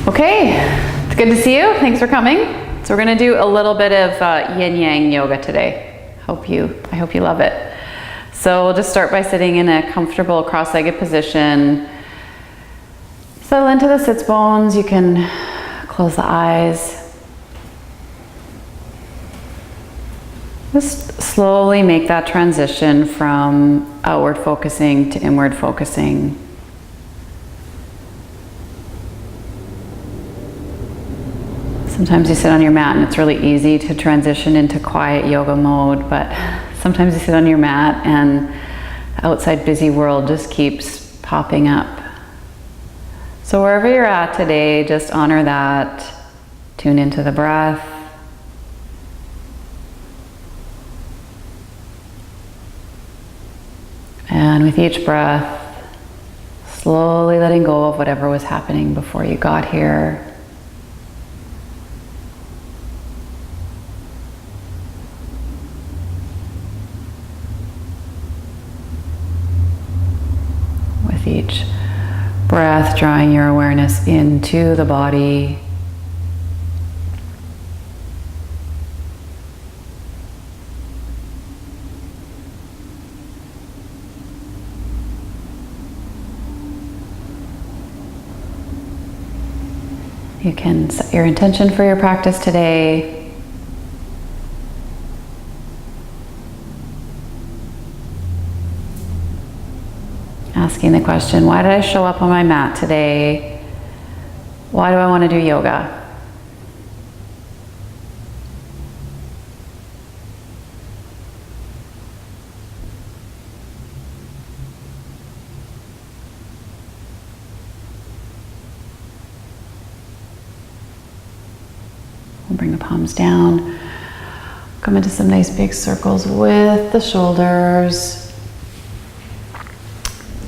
Okay, it's good to see you. Thanks for coming. So we're gonna do a little bit of yin yang yoga today. I hope you love it. So we'll just start by sitting in a comfortable cross-legged position. Settle into the sits bones. You can close the eyes. Just slowly make that transition from outward focusing to inward focusing. Sometimes you sit on your mat and it's really easy to transition into quiet yoga mode, but sometimes you sit on your mat and the outside busy world just keeps popping up. So wherever you're at today, just honor that. Tune into the breath. And with each breath, slowly letting go of whatever was happening before you got here. With each breath, drawing your awareness into the body. You can set your intention for your practice today. Asking the question, why did I show up on my mat today? Why do I want to do yoga? We'll bring the palms down. Come into some nice big circles with the shoulders.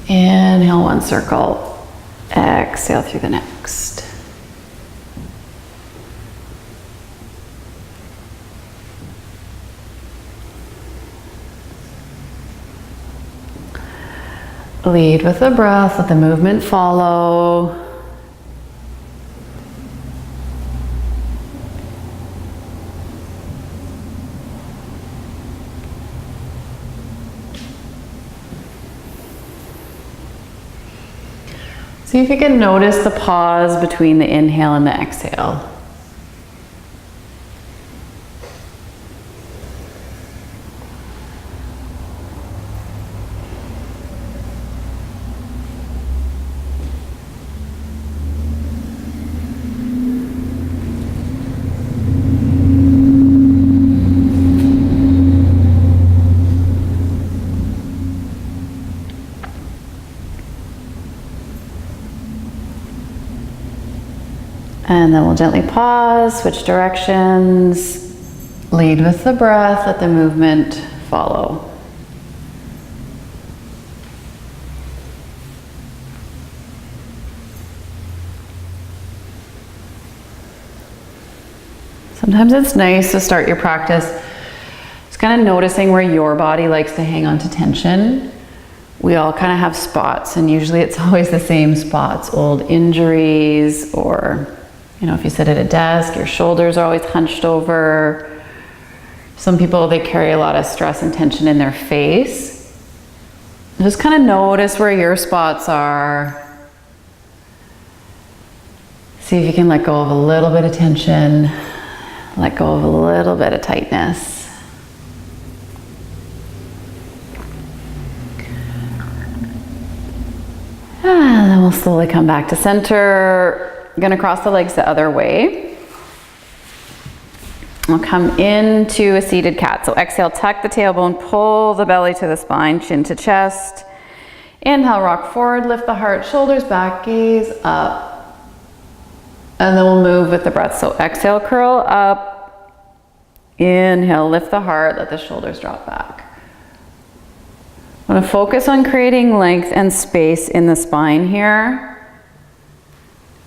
Inhale one circle, exhale through the next. Lead with the breath, let the movement follow. See if you can notice the pause between the inhale and the exhale. And then we'll gently pause, switch directions, lead with the breath, let the movement follow. Sometimes it's nice to start your practice just kind of noticing where your body likes to hang on to tension. We all kind of have spots, and usually it's always the same spots, old injuries, or if you sit at a desk, your shoulders are always hunched over. Some people, they carry a lot of stress and tension in their face. Just kind of notice where your spots are. See if you can let go of a little bit of tension, let go of a little bit of tightness. And then we'll slowly come back to center. I'm gonna cross the legs the other way. We'll come into a seated cat. So exhale, tuck the tailbone, pull the belly to the spine, chin to chest. Inhale, rock forward, lift the heart, shoulders back, gaze up. And then we'll move with the breath. So exhale, curl up. Inhale, lift the heart, let the shoulders drop back. I want to focus on creating length and space in the spine here.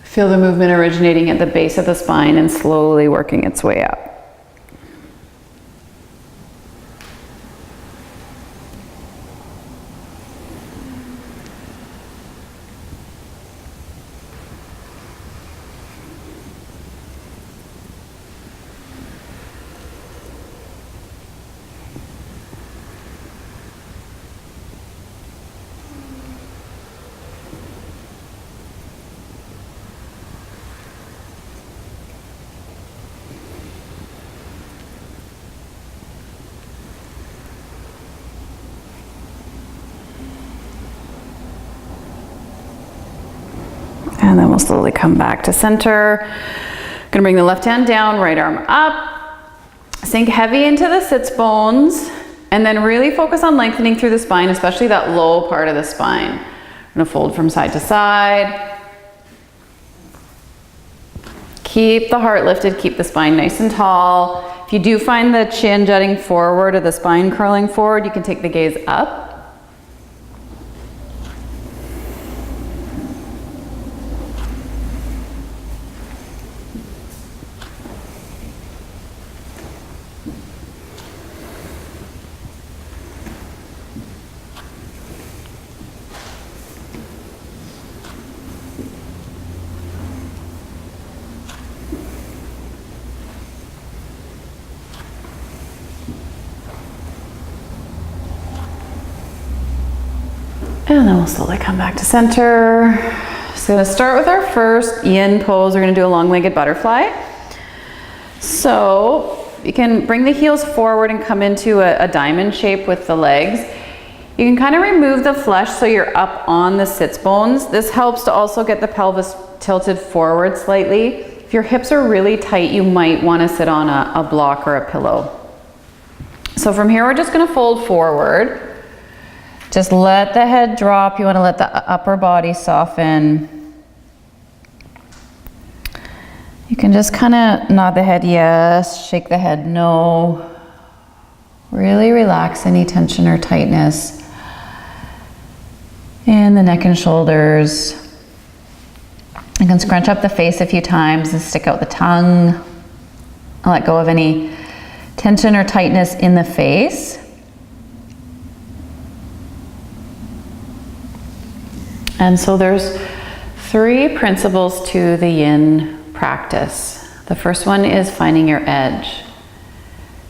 Feel the movement originating at the base of the spine and slowly working its way up. And then we'll slowly come back to center. Gonna bring the left hand down, right arm up. Sink heavy into the sits bones, and then really focus on lengthening through the spine, especially that low part of the spine. I'm gonna fold from side to side. Keep the heart lifted, keep the spine nice and tall. If you do find the chin jutting forward or the spine curling forward, you can take the gaze up. And then we'll slowly come back to center. So we're gonna start with our first yin pose. We're gonna do a long-legged butterfly. So you can bring the heels forward and come into a diamond shape with the legs. You can kind of remove the flesh so you're up on the sits bones. This helps to also get the pelvis tilted forward slightly. If your hips are really tight, you might wanna sit on a block or a pillow. So from here, we're just gonna fold forward. Just let the head drop. You want to let the upper body soften. You can just kind of nod the head yes, shake the head no. Really relax any tension or tightness in the neck and shoulders. You can scrunch up the face a few times and stick out the tongue. And let go of any tension or tightness in the face. And so there's 3 principles to the yin practice. The first one is finding your edge.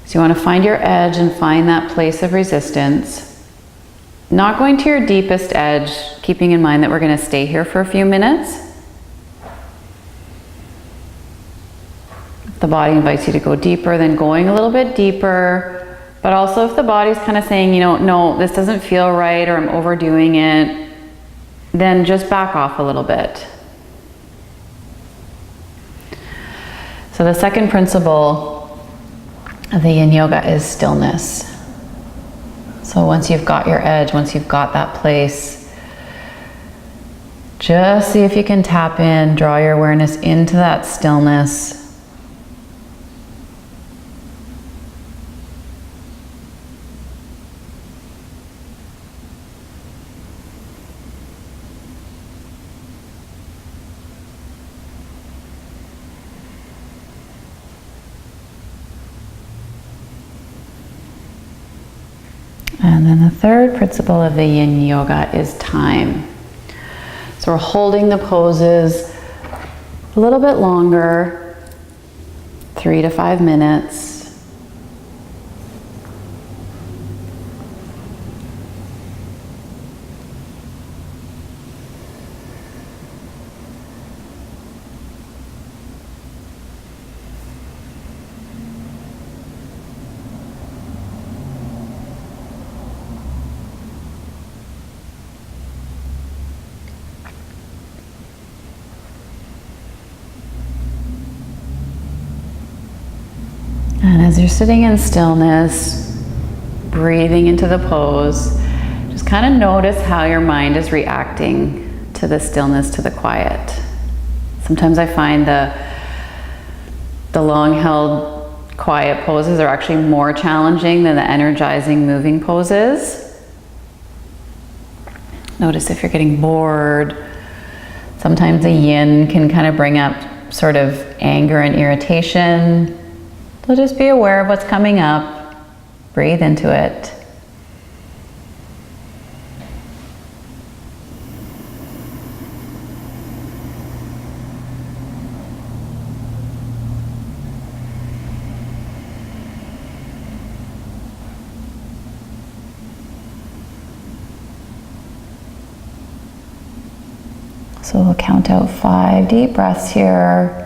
So you want to find your edge and find that place of resistance. Not going to your deepest edge, keeping in mind that we're going to stay here for a few minutes. If the body invites you to go deeper, then going a little bit deeper. But also if the body's kind of saying, you know, no, this doesn't feel right, or I'm overdoing it, then just back off a little bit. So the second principle of the yin yoga is stillness. So once you've got your edge, once you've got that place, just see if you can tap in, draw your awareness into that stillness. And then the third principle of the yin yoga is time. So we're holding the poses a little bit longer, 3 to 5 minutes. And as you're sitting in stillness, breathing into the pose, just kind of notice how your mind is reacting to the stillness, to the quiet. Sometimes I find the long-held quiet poses are actually more challenging than the energizing moving poses. Notice if you're getting bored. Sometimes the yin can kind of bring up sort of anger and irritation. So just be aware of what's coming up, breathe into it. So we'll count out 5 deep breaths here.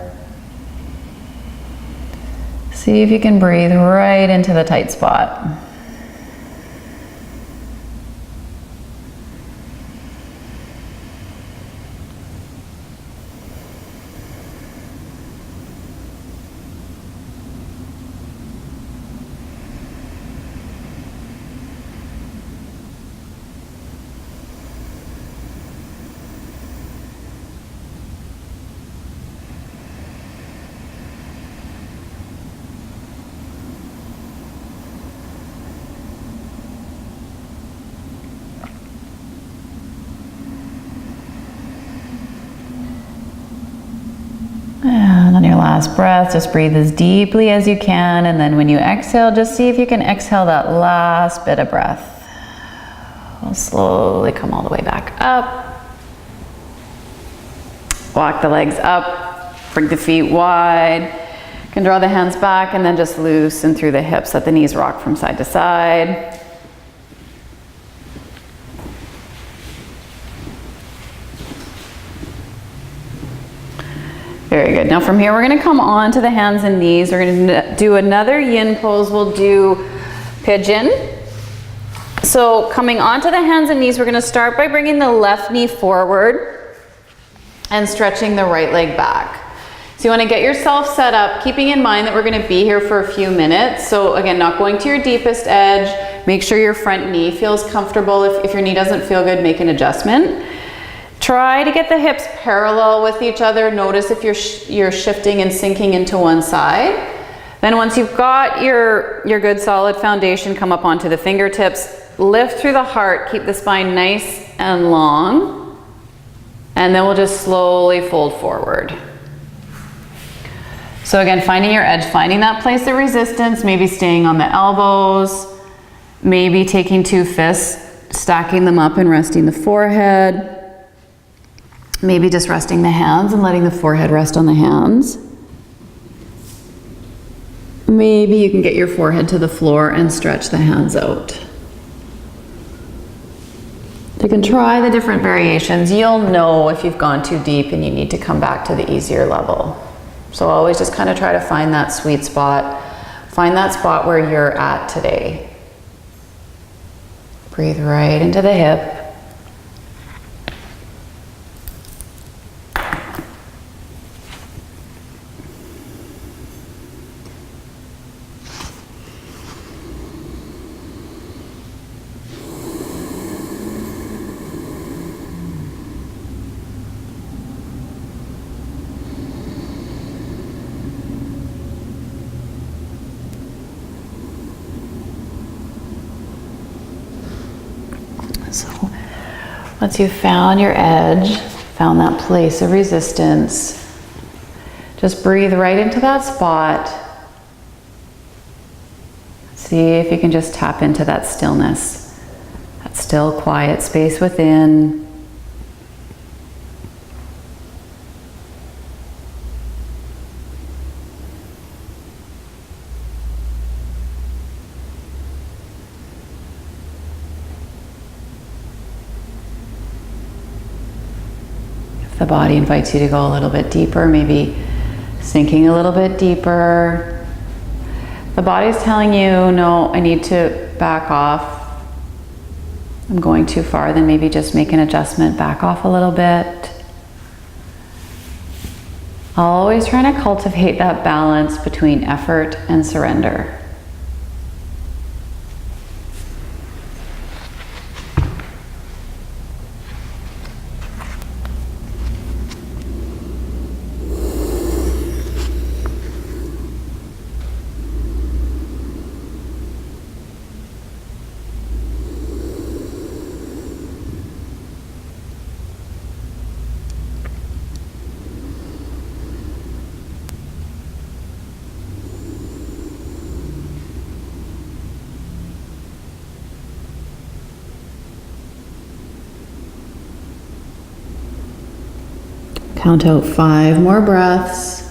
See if you can breathe right into the tight spot. last breath, just breathe as deeply as you can, and then when you exhale, just see if you can exhale that last bit of breath. We'll slowly come all the way back up. Walk the legs up, bring the feet wide. You can draw the hands back and then just loosen through the hips, let the knees rock from side to side. Very good. Now from here, we're gonna come on to the hands and knees. We're gonna do another yin pose. We'll do pigeon. So coming onto the hands and knees, we're gonna start by bringing the left knee forward and stretching the right leg back. So you wanna get yourself set up, keeping in mind that we're gonna be here for a few minutes. So again, not going to your deepest edge. Make sure your front knee feels comfortable. If your knee doesn't feel good, make an adjustment. Try to get the hips parallel with each other. Notice if you're shifting and sinking into one side. Then once you've got your good solid foundation, come up onto the fingertips, lift through the heart, keep the spine nice and long, and then we'll just slowly fold forward. So again, finding your edge, finding that place of resistance, maybe staying on the elbows, maybe taking two fists, stacking them up and resting the forehead. Maybe just resting the hands and letting the forehead rest on the hands. Maybe you can get your forehead to the floor and stretch the hands out. You can try the different variations. You'll know if you've gone too deep and you need to come back to the easier level. So always just kind of try to find that sweet spot. Find that spot where you're at today. Breathe right into the hip. So once you've found your edge, found that place of resistance, just breathe right into that spot. See if you can just tap into that stillness, that still, quiet space within. The body invites you to go a little bit deeper, maybe sinking a little bit deeper. The body's telling you, no, I need to back off. I'm going too far, then maybe just make an adjustment, back off a little bit. Always trying to cultivate that balance between effort and surrender. Count out 5 more breaths.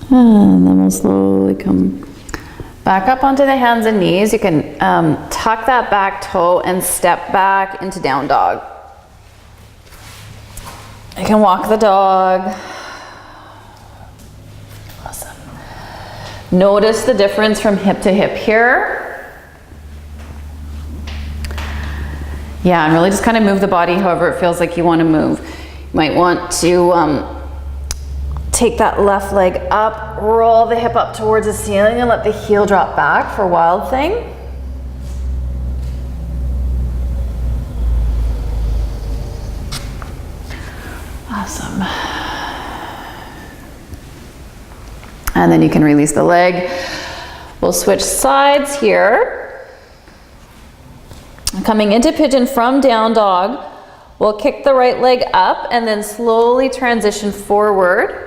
And then we'll slowly come back up onto the hands and knees. You can tuck that back toe and step back into down dog. You can walk the dog. Awesome. Notice the difference from hip to hip here. Yeah, and really just kind of move the body however it feels like you want to move. You might want to take that left leg up, roll the hip up towards the ceiling and let the heel drop back for Wild Thing. Awesome. And then you can release the leg. We'll switch sides here. Coming into pigeon from down dog, we'll kick the right leg up and then slowly transition forward.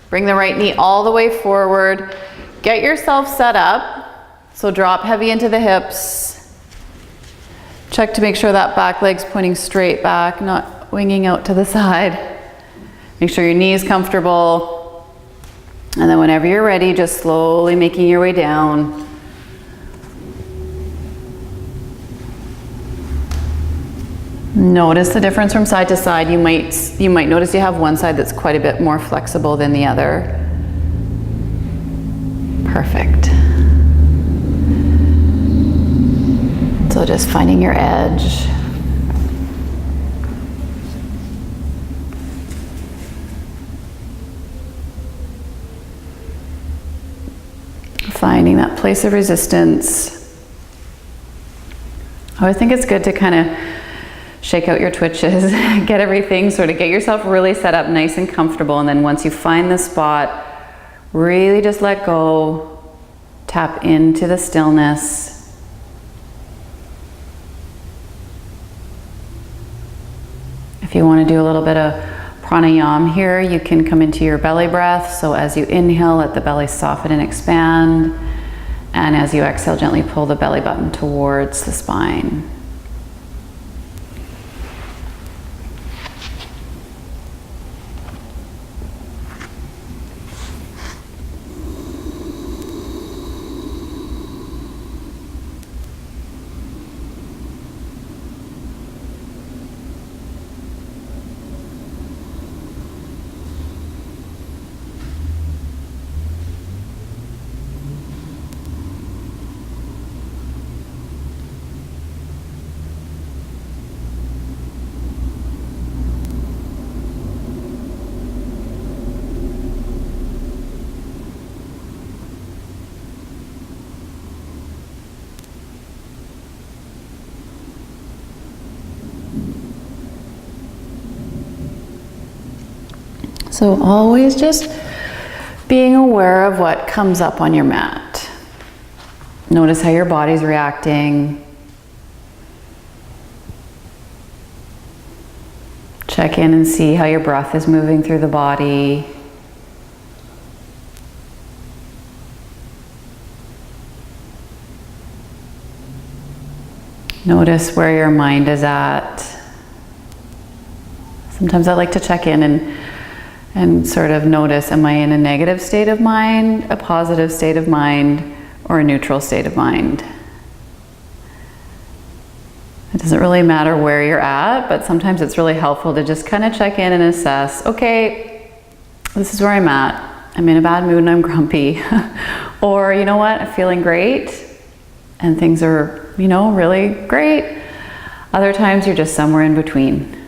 Bring the right knee all the way forward. Get yourself set up. So drop heavy into the hips. Check to make sure that back leg's pointing straight back, not winging out to the side. Make sure your knee is comfortable. And then whenever you're ready, just slowly making your way down. Notice the difference from side to side. You might notice you have one side that's quite a bit more flexible than the other. Perfect. So just finding your edge. Finding that place of resistance. I always think it's good to kind of shake out your twitches, get everything, sort of get yourself really set up nice and comfortable, and then once you find the spot, really just let go, tap into the stillness. If you want to do a little bit of pranayama here, you can come into your belly breath. So as you inhale, let the belly soften and expand. And as you exhale, gently pull the belly button towards the spine. So always just being aware of what comes up on your mat. Notice how your body's reacting. Check in and see how your breath is moving through the body. Notice where your mind is at. Sometimes I like to check in and sort of notice, am I in a negative state of mind, a positive state of mind, or a neutral state of mind? It doesn't really matter where you're at, but sometimes it's really helpful to just kind of check in and assess, okay, this is where I'm at. I'm in a bad mood and I'm grumpy. Or, you know what, I'm feeling great and things are, you know, really great. Other times you're just somewhere in between.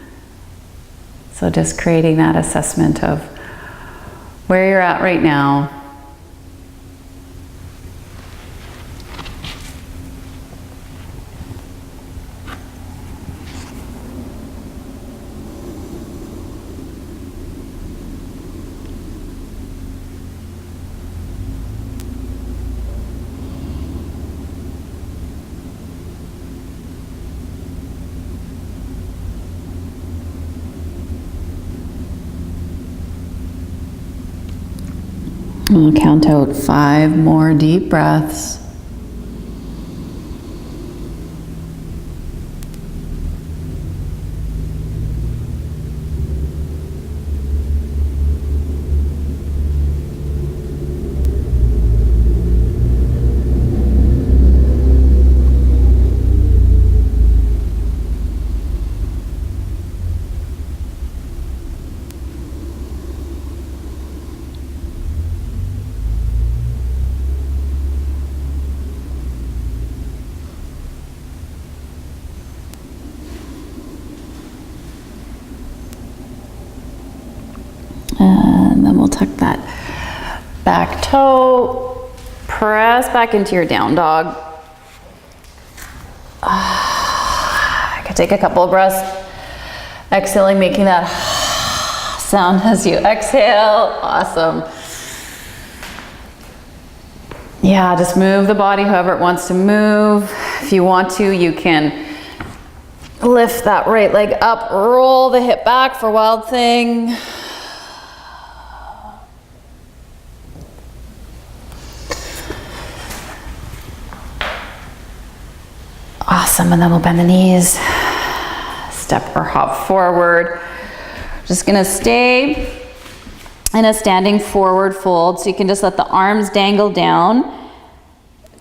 So just creating that assessment of where you're at right now. I'll count out 5 more deep breaths. then we'll tuck that back toe, press back into your down dog. I could take a couple of breaths, exhaling, making that sound as you exhale. Awesome. Yeah, just move the body however it wants to move. If you want to, you can lift that right leg up, roll the hip back for Wild Thing. Awesome, and then we'll bend the knees, step or hop forward. Just gonna stay in a standing forward fold, so you can just let the arms dangle down,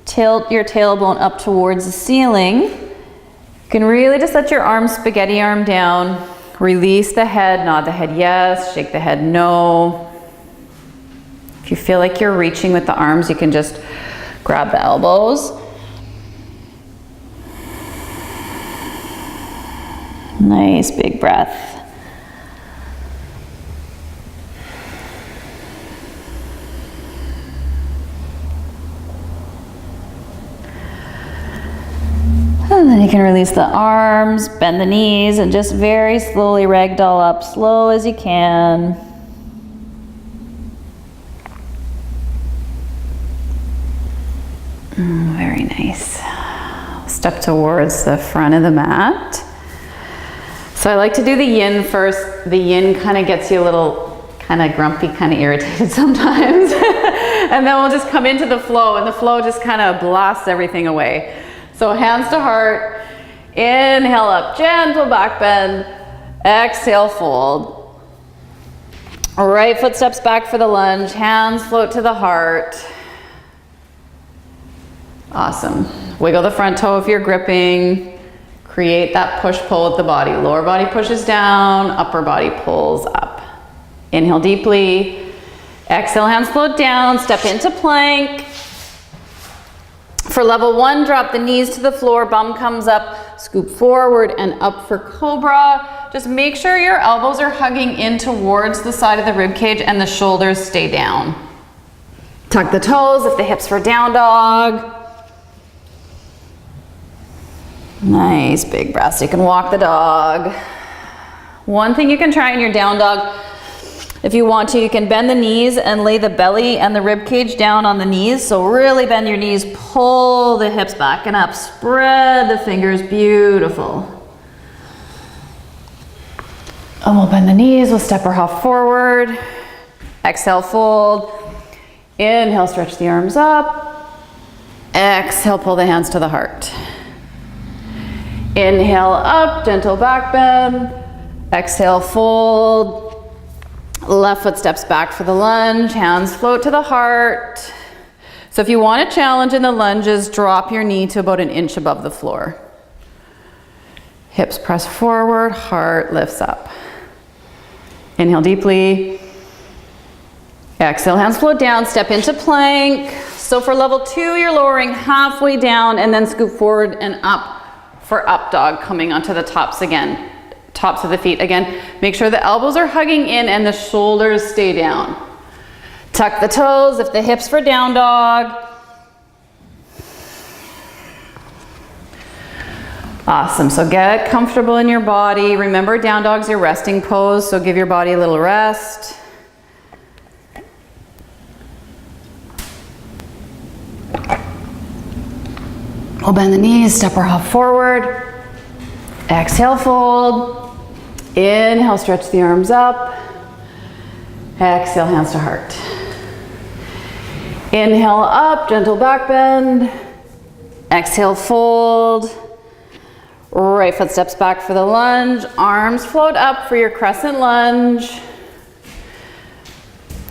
tilt your tailbone up towards the ceiling. You can really just let your arms spaghetti arm down, release the head, nod the head yes, shake the head no. If you feel like you're reaching with the arms, you can just grab the elbows. Nice big breath. And then you can release the arms, bend the knees, and just very slowly ragdoll up, slow as you can. Very nice. Step towards the front of the mat. So I like to do the yin first. The yin kind of gets you a little kind of grumpy, kind of irritated sometimes. And then we'll just come into the flow, and the flow just kind of blasts everything away. So hands to heart, inhale up, gentle back bend, exhale, fold. Right foot steps back for the lunge, hands float to the heart. Awesome. Wiggle the front toe if you're gripping. Create that push-pull with the body. Lower body pushes down, upper body pulls up. Inhale deeply. Exhale, hands float down, step into plank. For level 1, drop the knees to the floor, bum comes up, scoop forward and up for cobra. Just make sure your elbows are hugging in towards the side of the rib cage and the shoulders stay down. Tuck the toes if the hips for down dog. Nice big breaths. You can walk the dog. One thing you can try in your down dog, if you want to, you can bend the knees and lay the belly and the rib cage down on the knees. So really bend your knees, pull the hips back and up, spread the fingers, beautiful. And we'll bend the knees, we'll step or hop forward. Exhale, fold. Inhale, stretch the arms up. Exhale, pull the hands to the heart. Inhale up, gentle back bend. Exhale, fold. Left foot steps back for the lunge, hands float to the heart. So if you want a challenge in the lunges, drop your knee to about 1 inch above the floor. Hips press forward, heart lifts up. Inhale deeply. Exhale, hands float down, step into plank. So for level 2, you're lowering halfway down and then scoop forward and up for up dog, coming onto the tops again. Tops of the feet again. Make sure the elbows are hugging in and the shoulders stay down. Tuck the toes if the hips for down dog. Awesome, so get comfortable in your body. Remember, down dog's your resting pose, so give your body a little rest. We'll bend the knees, step or hop forward. Exhale, fold. Inhale, stretch the arms up. Exhale, hands to heart. Inhale up, gentle back bend. Exhale, fold. Right foot steps back for the lunge. Arms float up for your crescent lunge.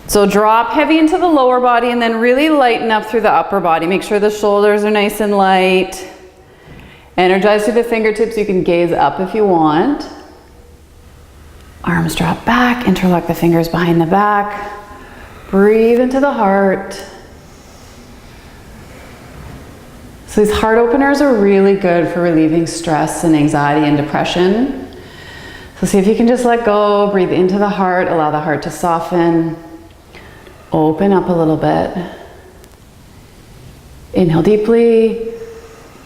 So drop heavy into the lower body and then really lighten up through the upper body. Make sure the shoulders are nice and light. Energize through the fingertips. You can gaze up if you want. Arms drop back, interlock the fingers behind the back. Breathe into the heart. So these heart openers are really good for relieving stress and anxiety and depression. So see if you can just let go, breathe into the heart, allow the heart to soften. Open up a little bit. Inhale deeply.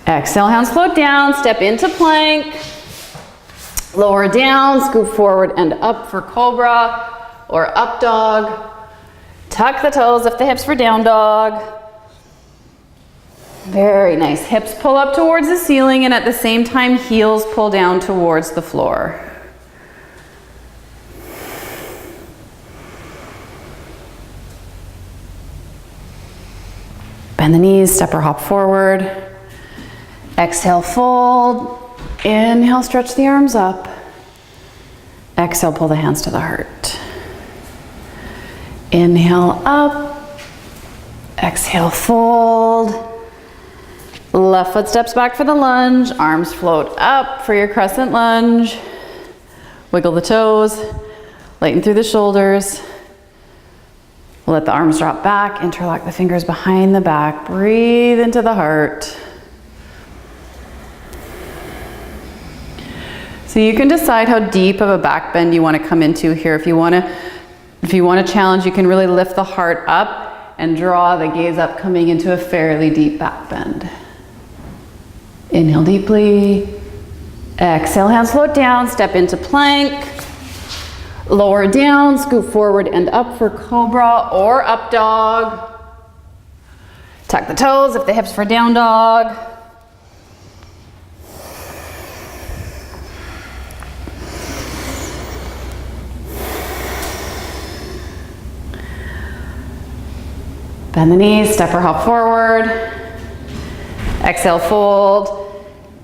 Exhale, hands float down, step into plank. Lower down, scoop forward and up for cobra or up dog. Tuck the toes, lift the hips for down dog. Very nice. Hips pull up towards the ceiling and at the same time, heels pull down towards the floor. Bend the knees, step or hop forward. Exhale, fold. Inhale, stretch the arms up. Exhale, pull the hands to the heart. Inhale, up. Exhale, fold. Left foot steps back for the lunge. Arms float up for your crescent lunge. Wiggle the toes. Lighten through the shoulders. Let the arms drop back. Interlock the fingers behind the back. Breathe into the heart. So you can decide how deep of a back bend you want to come into here. If you want to challenge, you can really lift the heart up and draw the gaze up, coming into a fairly deep back bend. Inhale deeply. Exhale, hands float down, step into plank. Lower down, scoop forward and up for cobra or up dog. Tuck the toes, lift the hips for down dog. Bend the knees, step or hop forward. Exhale, fold.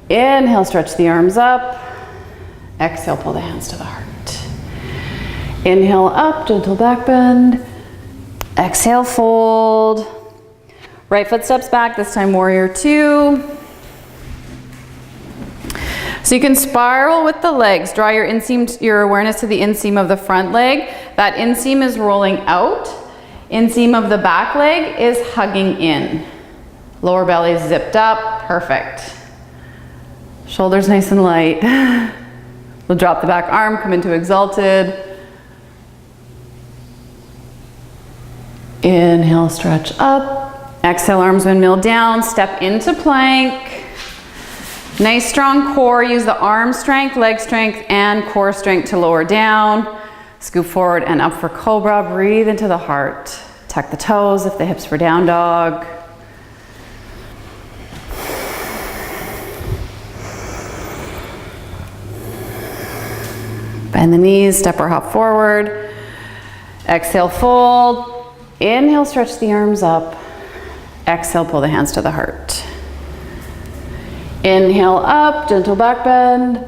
Inhale, stretch the arms up. Exhale, pull the hands to the heart. Inhale, up, gentle back bend. Exhale, fold. Right foot steps back, this time warrior two. So you can spiral with the legs. Draw your inseam, your awareness to the inseam of the front leg. That inseam is rolling out. Inseam of the back leg is hugging in. Lower belly zipped up, perfect. Shoulders nice and light. We'll drop the back arm, come into exalted. Inhale, stretch up. Exhale, arms windmill down, step into plank. Nice strong core, use the arm strength, leg strength, and core strength to lower down. Scoop forward and up for cobra, breathe into the heart. Tuck the toes, lift the hips for down dog. Bend the knees, step or hop forward. Exhale, fold. Inhale, stretch the arms up. Exhale, pull the hands to the heart. Inhale, up, gentle back bend.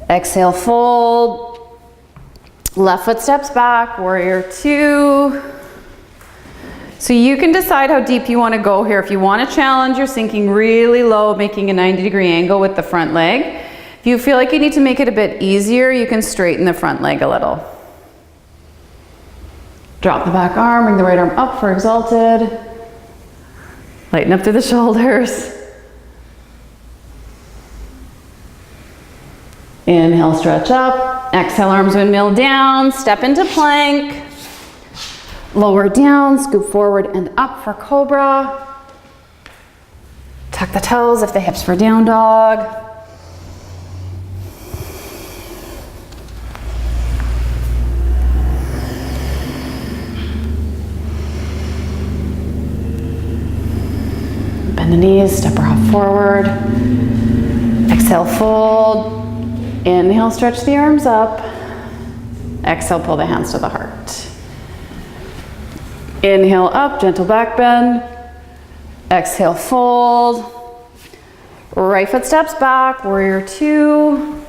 Exhale, fold. Left foot steps back, warrior two. So you can decide how deep you want to go here. If you want to challenge, you're sinking really low, making a 90-degree angle with the front leg. If you feel like you need to make it a bit easier, you can straighten the front leg a little. Drop the back arm, bring the right arm up for exalted. Lighten up through the shoulders. Inhale, stretch up. Exhale, arms windmill down. Step into plank. Lower down, scoop forward and up for cobra. Tuck the toes, lift the hips for down dog. Bend the knees, step or hop forward. Exhale, fold. Inhale, stretch the arms up. Exhale, pull the hands to the heart. Inhale, up, gentle back bend. Exhale, fold. Right foot steps back, warrior two.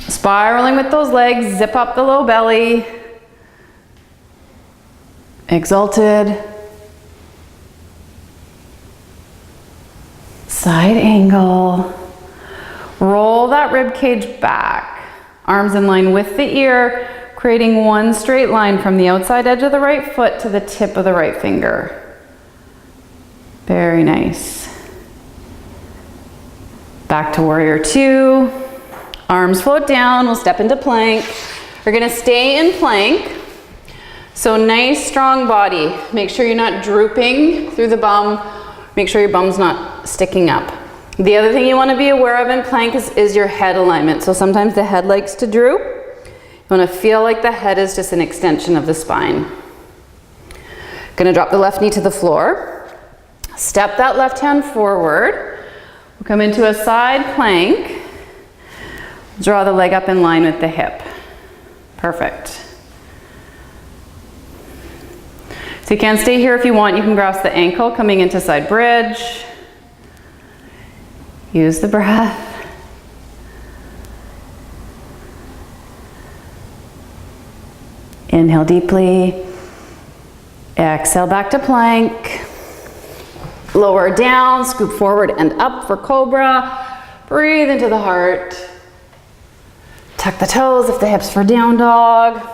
Spiraling with those legs, zip up the low belly. Exalted. Side angle. Roll that rib cage back. Arms in line with the ear, creating one straight line from the outside edge of the right foot to the tip of the right finger. Very nice. Back to warrior two. Arms float down, we'll step into plank. We're gonna stay in plank. So nice, strong body. Make sure you're not drooping through the bum. Make sure your bum's not sticking up. The other thing you want to be aware of in plank is your head alignment. So sometimes the head likes to droop. You want to feel like the head is just an extension of the spine. Gonna drop the left knee to the floor. Step that left hand forward. We'll come into a side plank. Draw the leg up in line with the hip. Perfect. So you can stay here if you want. You can grasp the ankle coming into side bridge. Use the breath. Inhale deeply. Exhale back to plank. Lower down, scoop forward and up for cobra. Breathe into the heart. Tuck the toes, lift the hips for down dog.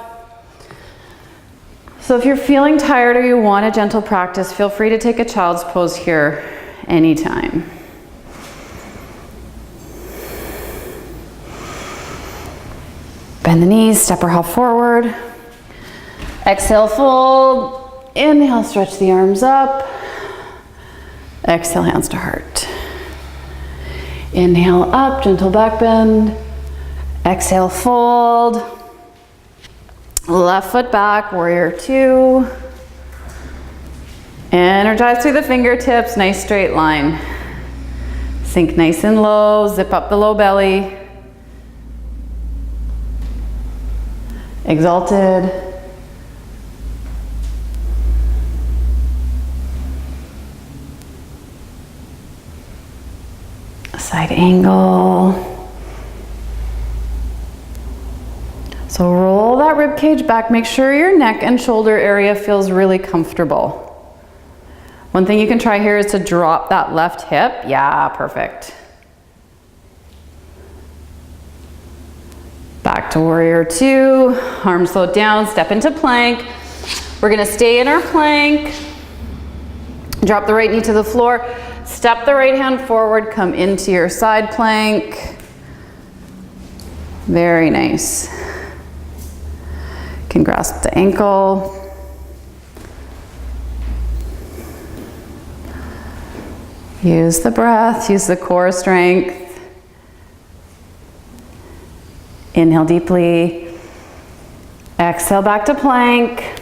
So if you're feeling tired or you want a gentle practice, feel free to take a child's pose here anytime. Bend the knees, step or hop forward. Exhale, fold. Inhale, stretch the arms up. Exhale, hands to heart. Inhale up, gentle back bend. Exhale, fold. Left foot back, warrior two. Energize through the fingertips, nice straight line. Sink nice and low, zip up the low belly. Exalted. Side angle. So roll that rib cage back. Make sure your neck and shoulder area feels really comfortable. One thing you can try here is to drop that left hip. Yeah, perfect. Back to warrior two. Arms float down, step into plank. We're gonna stay in our plank. Drop the right knee to the floor. Step the right hand forward, come into your side plank. Very nice. Can grasp the ankle. Use the breath, use the core strength. Inhale deeply. Exhale back to plank.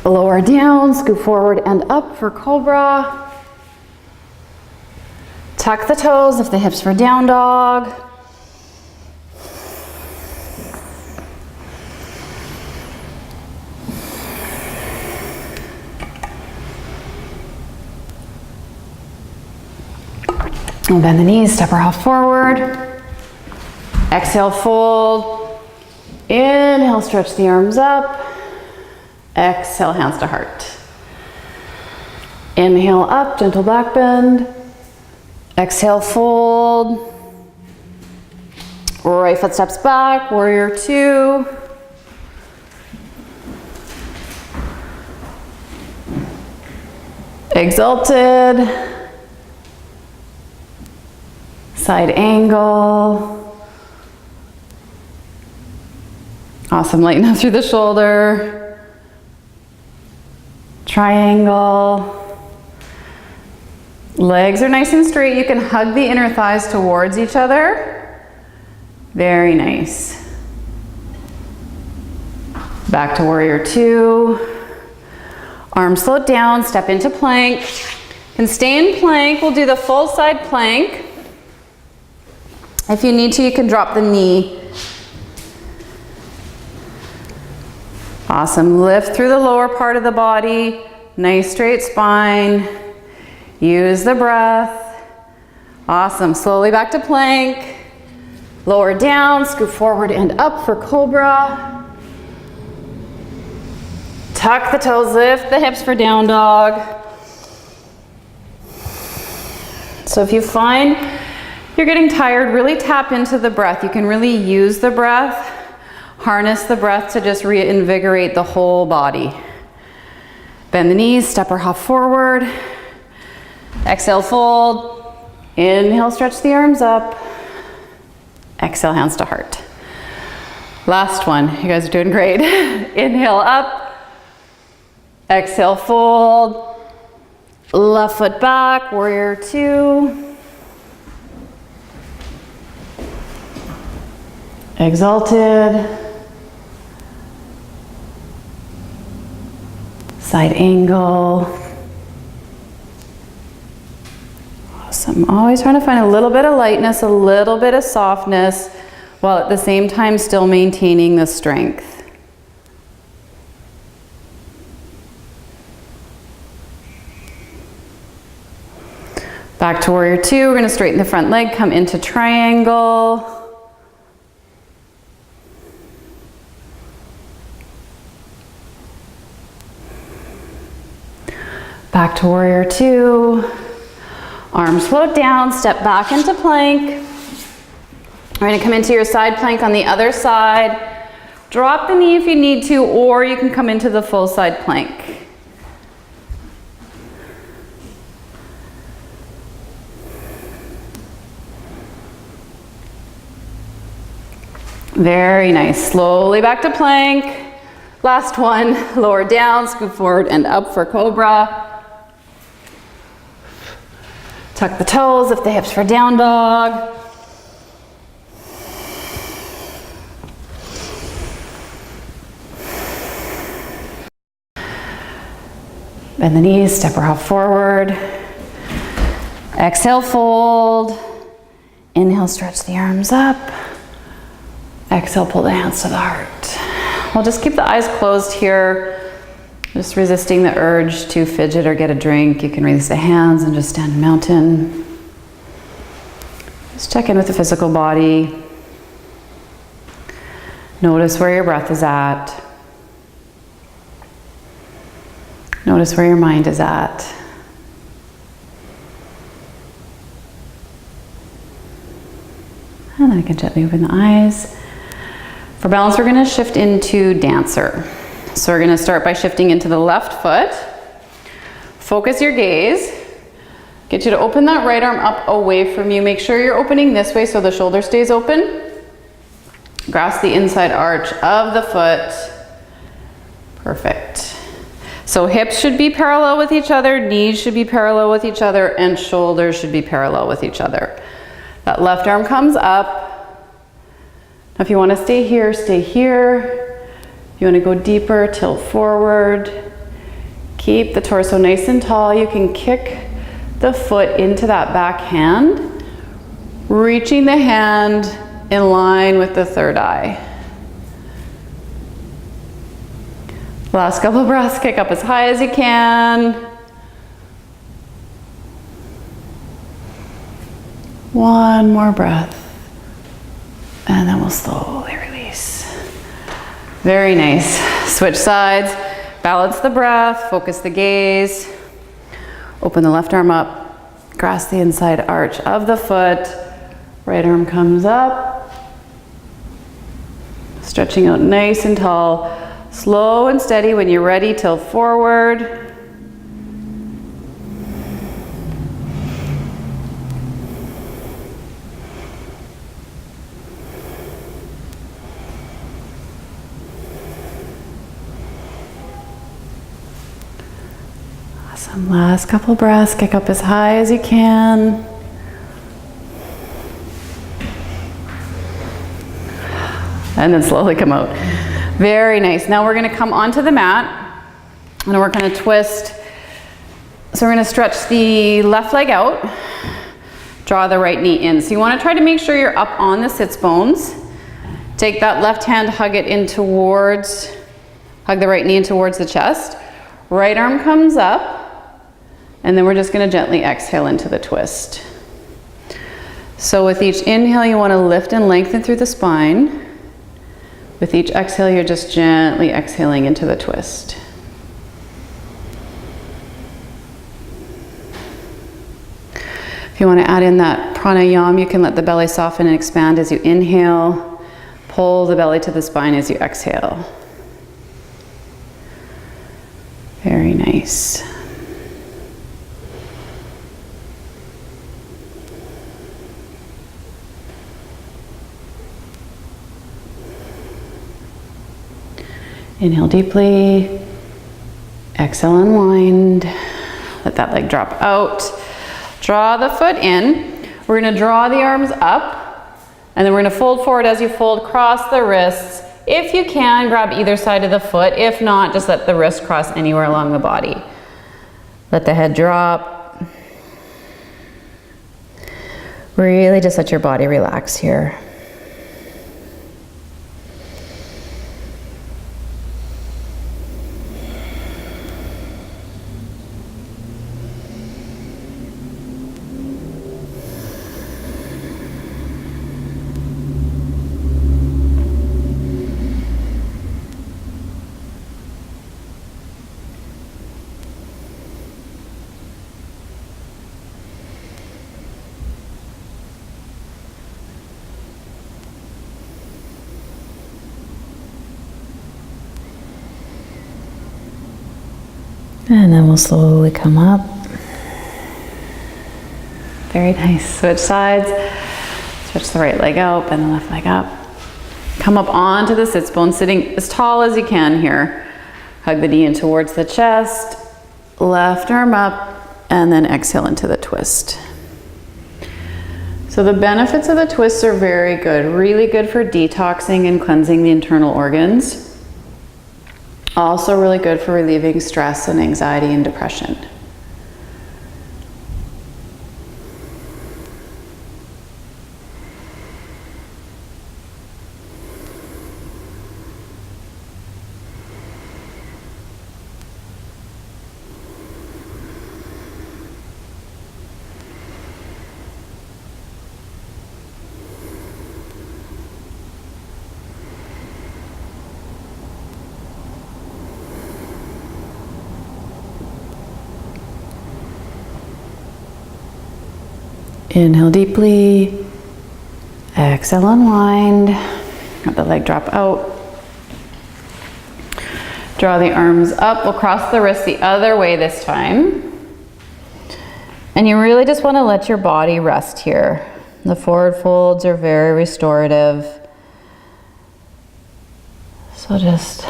Lower down, scoop forward and up for cobra. Tuck the toes, lift the hips for down dog. And bend the knees, step or hop forward. Exhale, fold. Inhale, stretch the arms up. Exhale, hands to heart. Inhale up, gentle back bend. Exhale, fold. Right foot steps back, warrior two. Exalted. Side angle. Awesome, lighten up through the shoulder. Triangle. Legs are nice and straight. You can hug the inner thighs towards each other. Very nice. Back to warrior two. Arms float down, step into plank. Can stay in plank. We'll do the full side plank. If you need to, you can drop the knee. Awesome. Lift through the lower part of the body. Nice straight spine. Use the breath. Awesome. Slowly back to plank. Lower down, scoop forward and up for cobra. Tuck the toes, lift the hips for down dog. So if you find you're getting tired, really tap into the breath. You can really use the breath, harness the breath to just reinvigorate the whole body. Bend the knees, step or hop forward. Exhale, fold. Inhale, stretch the arms up. Exhale, hands to heart. Last one. You guys are doing great. Inhale up. Exhale, fold. Left foot back, warrior two. Exalted. Side angle. Awesome. Always trying to find a little bit of lightness, a little bit of softness, while at the same time still maintaining the strength. Back to warrior two. We're going to straighten the front leg, come into triangle. Back to warrior two. Arms float down, step back into plank. We're going to come into your side plank on the other side. Drop the knee if you need to, or you can come into the full side plank. Very nice. Slowly back to plank. Last one, lower down, scoop forward and up for cobra. Tuck the toes, lift the hips for down dog. Bend the knees, step or hop forward. Exhale, fold. Inhale, stretch the arms up. Exhale, pull the hands to the heart. We'll just keep the eyes closed here, just resisting the urge to fidget or get a drink. You can release the hands and just stand mountain. Just check in with the physical body. Notice where your breath is at. Notice where your mind is at. And then I can gently open the eyes. For balance, we're going to shift into dancer. So we're going to start by shifting into the left foot. Focus your gaze. Get you to open that right arm up away from you. Make sure you're opening this way so the shoulder stays open. Grasp the inside arch of the foot. Perfect. So hips should be parallel with each other, knees should be parallel with each other, and shoulders should be parallel with each other. That left arm comes up. Now if you want to stay here, stay here. If you want to go deeper, tilt forward. Keep the torso nice and tall. You can kick the foot into that back hand, reaching the hand in line with the third eye. Last couple of breaths, kick up as high as you can. One more breath. And then we'll slowly release. Very nice. Switch sides, balance the breath, focus the gaze. Open the left arm up, grasp the inside arch of the foot. Right arm comes up. Stretching out nice and tall. Slow and steady. When you're ready, tilt forward. Awesome. Last couple breaths. Kick up as high as you can. And then slowly come out. Very nice. Now we're going to come onto the mat and we're going to twist. So we're going to stretch the left leg out, draw the right knee in. So you want to try to make sure you're up on the sits bones. Take that left hand, hug it in towards, hug the right knee in towards the chest. Right arm comes up, and then we're just going to gently exhale into the twist. So with each inhale, you want to lift and lengthen through the spine. With each exhale, you're just gently exhaling into the twist. If you want to add in that pranayama, you can let the belly soften and expand as you inhale. Pull the belly to the spine as you exhale. Very nice. Inhale deeply. Exhale, unwind. Let that leg drop out. Draw the foot in. We're gonna draw the arms up, and then we're gonna fold forward. As you fold, cross the wrists. If you can, grab either side of the foot. If not, just let the wrist cross anywhere along the body. Let the head drop. Really just let your body relax here. And then we'll slowly come up. Very nice. Switch sides. Switch the right leg out, bend the left leg up. Come up onto the sits bone, sitting as tall as you can here. Hug the knee in towards the chest. Left arm up, and then exhale into the twist. So the benefits of the twists are very good. Really good for detoxing and cleansing the internal organs. Also really good for relieving stress and anxiety and depression. Inhale deeply, exhale, unwind, let the leg drop out. Draw the arms up, we'll cross the wrists the other way this time. And you really just want to let your body rest here. The forward folds are very restorative. So just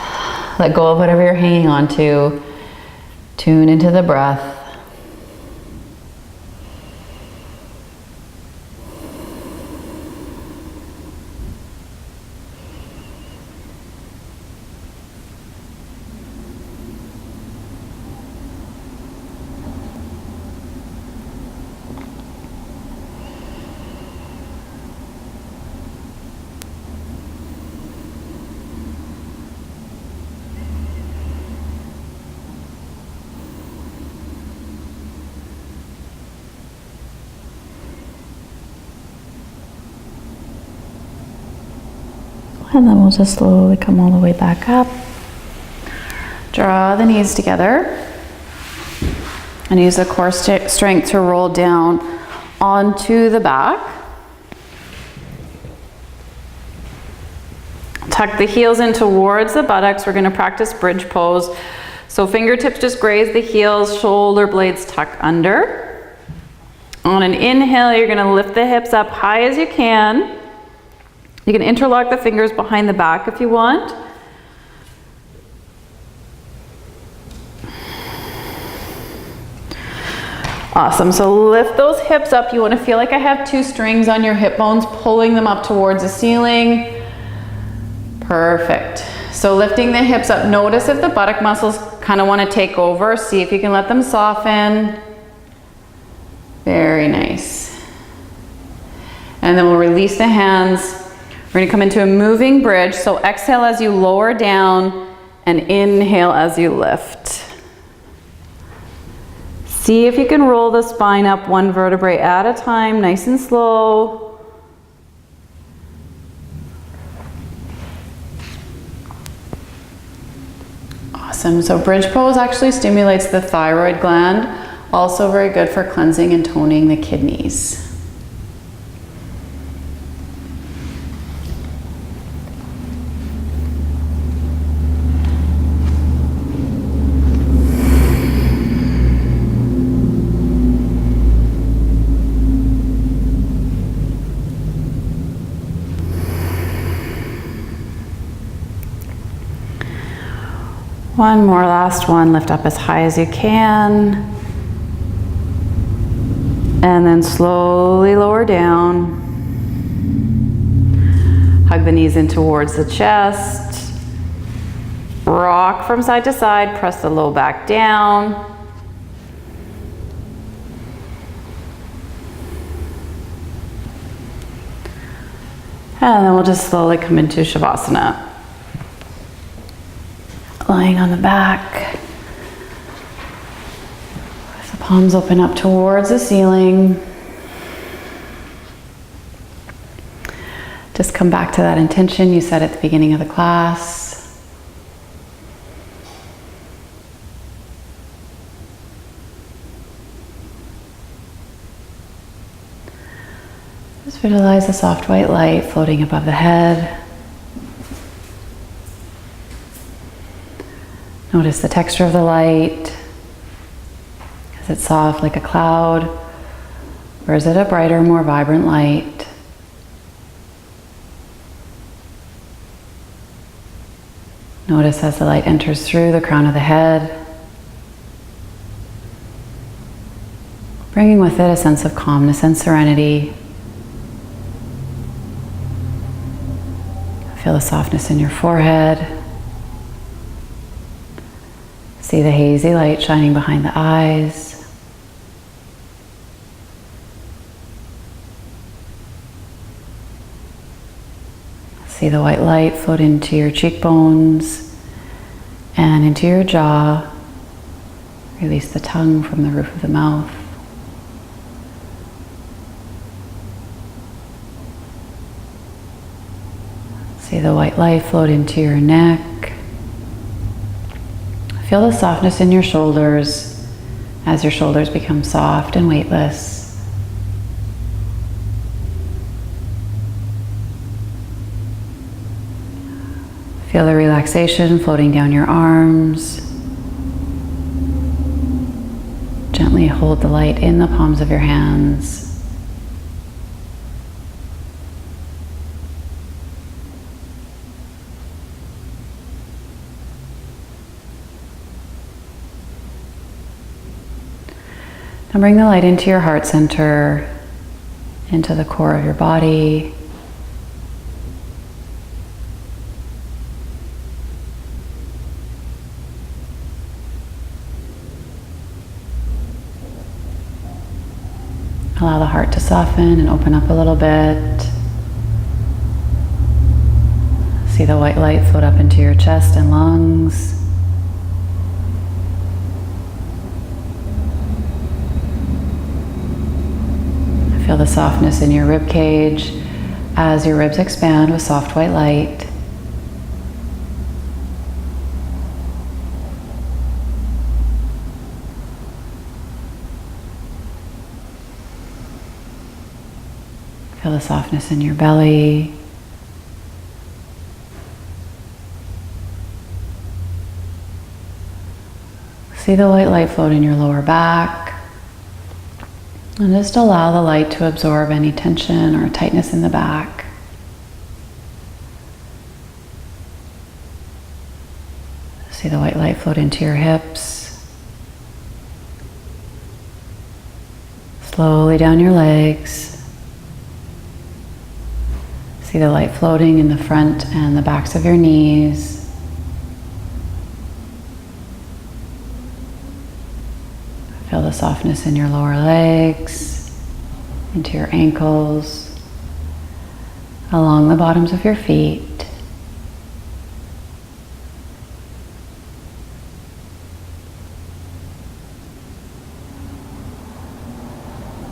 let go of whatever you're hanging on to. Tune into the breath. And then we'll just slowly come all the way back up. Draw the knees together. And use the core strength to roll down onto the back. Tuck the heels in towards the buttocks. We're gonna practice bridge pose. So fingertips just graze the heels, shoulder blades tuck under. On an inhale, you're gonna lift the hips up high as you can. You can interlock the fingers behind the back if you want. Awesome, so lift those hips up. You want to feel like I have two strings on your hip bones, pulling them up towards the ceiling. Perfect. So lifting the hips up, notice if the buttock muscles kind of want to take over. See if you can let them soften. Very nice. And then we'll release the hands. We're gonna come into a moving bridge. So exhale as you lower down and inhale as you lift. See if you can roll the spine up one vertebrae at a time, nice and slow. Awesome, so bridge pose actually stimulates the thyroid gland. Also very good for cleansing and toning the kidneys. One more, last one. Lift up as high as you can. And then slowly lower down. Hug the knees in towards the chest. Rock from side to side. Press the low back down. And then we'll just slowly come into Shavasana. Lying on the back. With the palms open up towards the ceiling. Just come back to that intention you set at the beginning of the class. Just visualize the soft white light floating above the head. Notice the texture of the light. Is it soft like a cloud? Or is it a brighter, more vibrant light? Notice as the light enters through the crown of the head, bringing with it a sense of calmness and serenity. Feel the softness in your forehead. See the hazy light shining behind the eyes. See the white light float into your cheekbones and into your jaw. Release the tongue from the roof of the mouth. See the white light float into your neck. Feel the softness in your shoulders as your shoulders become soft and weightless. Feel the relaxation floating down your arms. Gently hold the light in the palms of your hands. Now bring the light into your heart center, into the core of your body. Allow the heart to soften and open up a little bit. See the white light float up into your chest and lungs. Feel the softness in your rib cage as your ribs expand with soft white light. Feel the softness in your belly. See the white light float in your lower back. And just allow the light to absorb any tension or tightness in the back. See the white light float into your hips. Slowly down your legs. See the light floating in the front and the backs of your knees. Feel the softness in your lower legs, into your ankles, along the bottoms of your feet.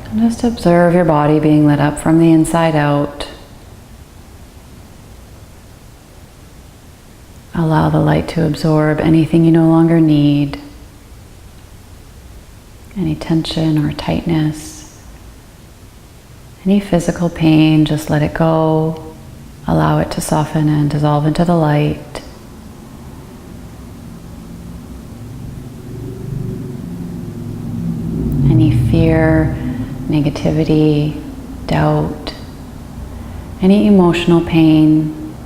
And just observe your body being lit up from the inside out. Allow the light to absorb anything you no longer need. Any tension or tightness, any physical pain, just let it go. Allow it to soften and dissolve into the light. Any fear, negativity, doubt, any emotional pain,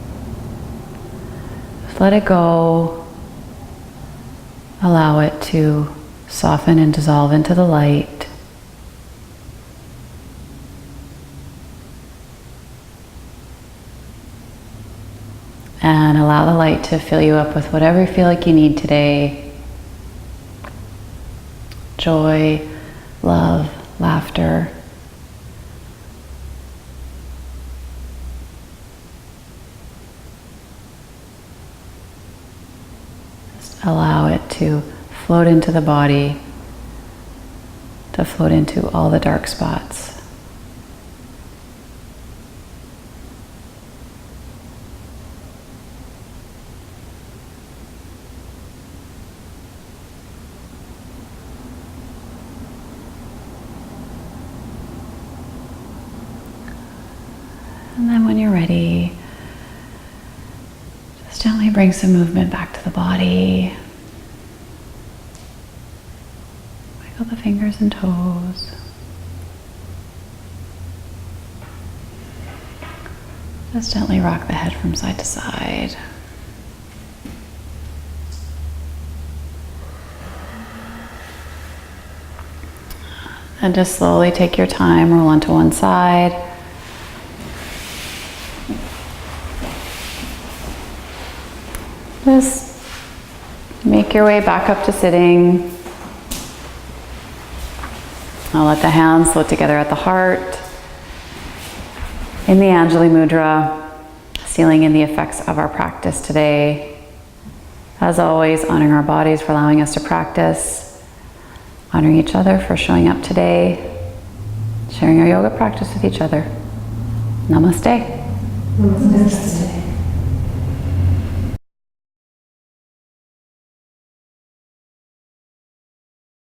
just let it go. Allow it to soften and dissolve into the light. And allow the light to fill you up with whatever you feel like you need today. Joy, love, laughter. Just allow it to float into the body, to float into all the dark spots. And then when you're ready, just gently bring some movement back to the body. Wiggle the fingers and toes. Just gently rock the head from side to side. And just slowly take your time, roll onto one side. Just make your way back up to sitting. I'll let the hands float together at the heart. In the Anjali Mudra, sealing in the effects of our practice today. As always, honoring our bodies for allowing us to practice. Honoring each other for showing up today. Sharing our yoga practice with each other. Namaste. Namaste.